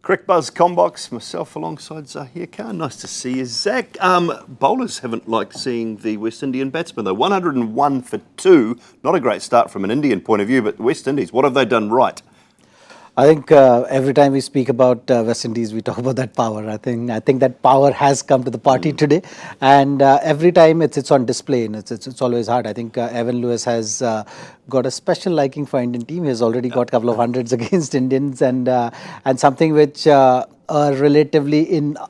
Cricbuzz Comm, myself alongside Zaheer. Nice to see you, Zach. Bowlers haven't liked seeing the West Indian batsmen though. 101 for 2, not a great start from an Indian point of view, but West Indies, what have they done right? I think every time we speak about West Indies, we talk about that power. I think that power has come to the party today, and every time it's on display, and it's always hard. I think Evan Lewis has got a special liking for Indian team. He has already got a couple of hundreds against Indians, and something which a relatively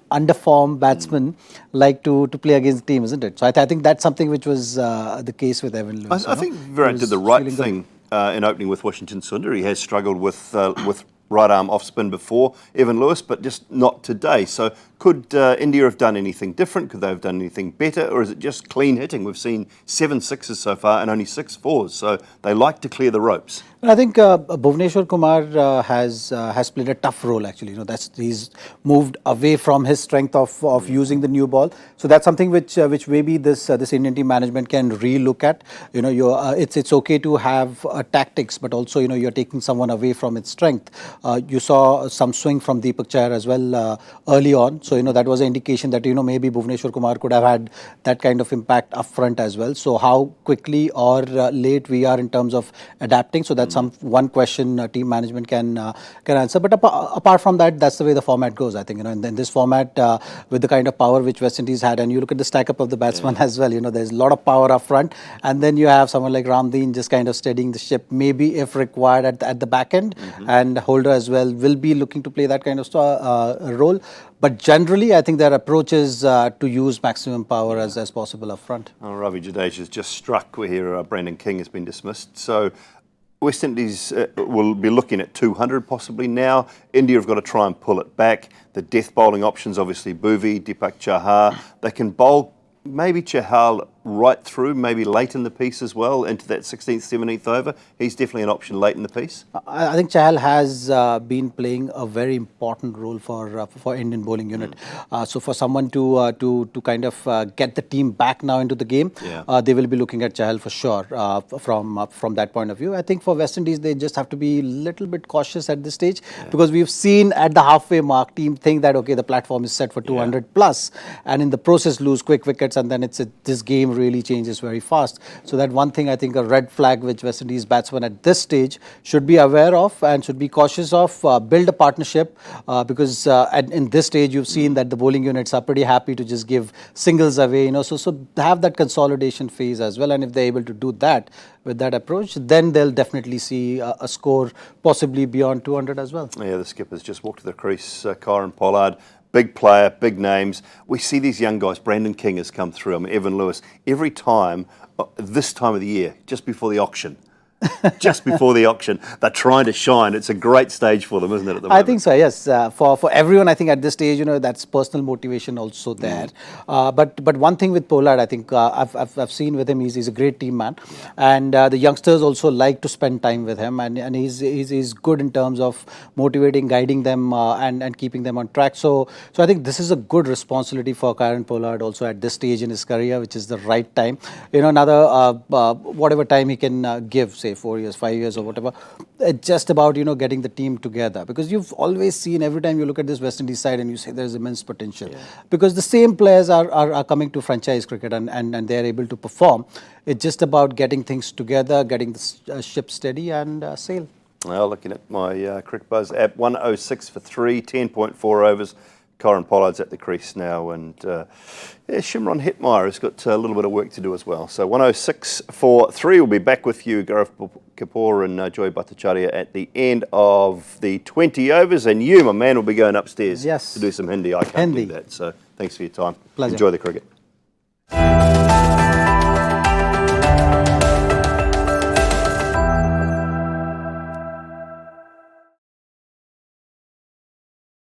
underformed batsman like to play against the team, isn't it? So I think that's something which was the case with Evan Lewis. I think Virat did the right thing. In opening with Washington Sundar. He has struggled with right arm off spin before, Evan Lewis, but just not today. So could India have done anything different? Could they have done anything better? Or is it just clean hitting? We've seen 7 sixes so far and only 6 fours. So they like to clear the ropes. I think Bhuvneshwar Kumar has played a tough role actually. He's moved away from his strength of using the new ball. So that's something which maybe this Indian team management can re-look at. It's okay to have tactics, but also you're taking someone away from its strength. You saw some swing from Deepak Chahar as well early on. So that was an indication that maybe Bhuvneshwar Kumar could have had that kind of impact up front as well. So how quickly or late we are in terms of adapting. So that's one question team management can answer. But apart from that, that's the way the format goes. I think in this format with the kind of power which West Indies had, and you look at the stack up of the batsmen as well. There's a lot of power up front, and then you have someone like Ramdeen just kind of steadying the ship, maybe if required at the back end, and Holder as well will be looking to play that kind of role. But generally, I think their approach is to use maximum power as possible up front. Ravi Jadeja's just struck. We hear Brandon King has been dismissed. So West Indies will be looking at 200 possibly now. India have got to try and pull it back. The death bowling options, obviously, Bhuvi, Deepak, Chahar. They can bowl maybe Chahar right through, maybe late in the piece as well, into that 16th, 17th over. He's definitely an option late in the piece. I think Chahal has been playing a very important role for Indian bowling unit. So for someone to kind of get the team back now into the game, they will be looking at Chahal for sure from that point of view. I think for West Indies, they just have to be a little bit cautious at this stage because we've seen at the halfway mark, team think that, okay, the platform is set for 200 plus, and in the process lose quick wickets, and then this game really changes very fast. So that one thing, I think, a red flag which West Indies batsmen at this stage should be aware of and should be cautious of. Build a partnership because in this stage you've seen that the bowling units are pretty happy to just give singles away. So have that consolidation phase as well. And if they're able to do that with that approach, then they'll definitely see a score possibly beyond 200 as well. Yeah, the skipper's just walked to the crease, Chahar and Pollard. Big player, big names. We see these young guys. Brandon King has come through. Evan Lewis. Every time, this time of the year, just before the auction, they're trying to shine. It's a great stage for them, isn't it, at the moment? I think so, yes. For everyone, I think at this stage, that's personal motivation also there. But one thing with Pollard, I think I've seen with him, he's a great team man. And the youngsters also like to spend time with him. And he's good in terms of motivating, guiding them and keeping them on track. So I think this is a good responsibility for Kieron Pollard also at this stage in his career, which is the right time. Another whatever time he can give, say 4 years, 5 years or whatever, it's just about, getting the team together, because you've always seen every time you look at this West Indies side and you say there's immense potential because the same players are coming to franchise cricket and they're able to perform. It's just about getting things together, getting the ship steady and sail. Well, looking at my Cricbuzz app, 106 for 3, 10.4 overs. Kieron Pollard's at the crease now, and Shimron Hetmeyer has got a little bit of work to do as well. So 106 for 3. We'll be back with you, Gareth Kapoor and Joy Bhattacharya, at the end of the 20 overs, and you, my man, will be going upstairs to do some Hindi. I can't do that, so thanks for your time. Pleasure. Enjoy the cricket.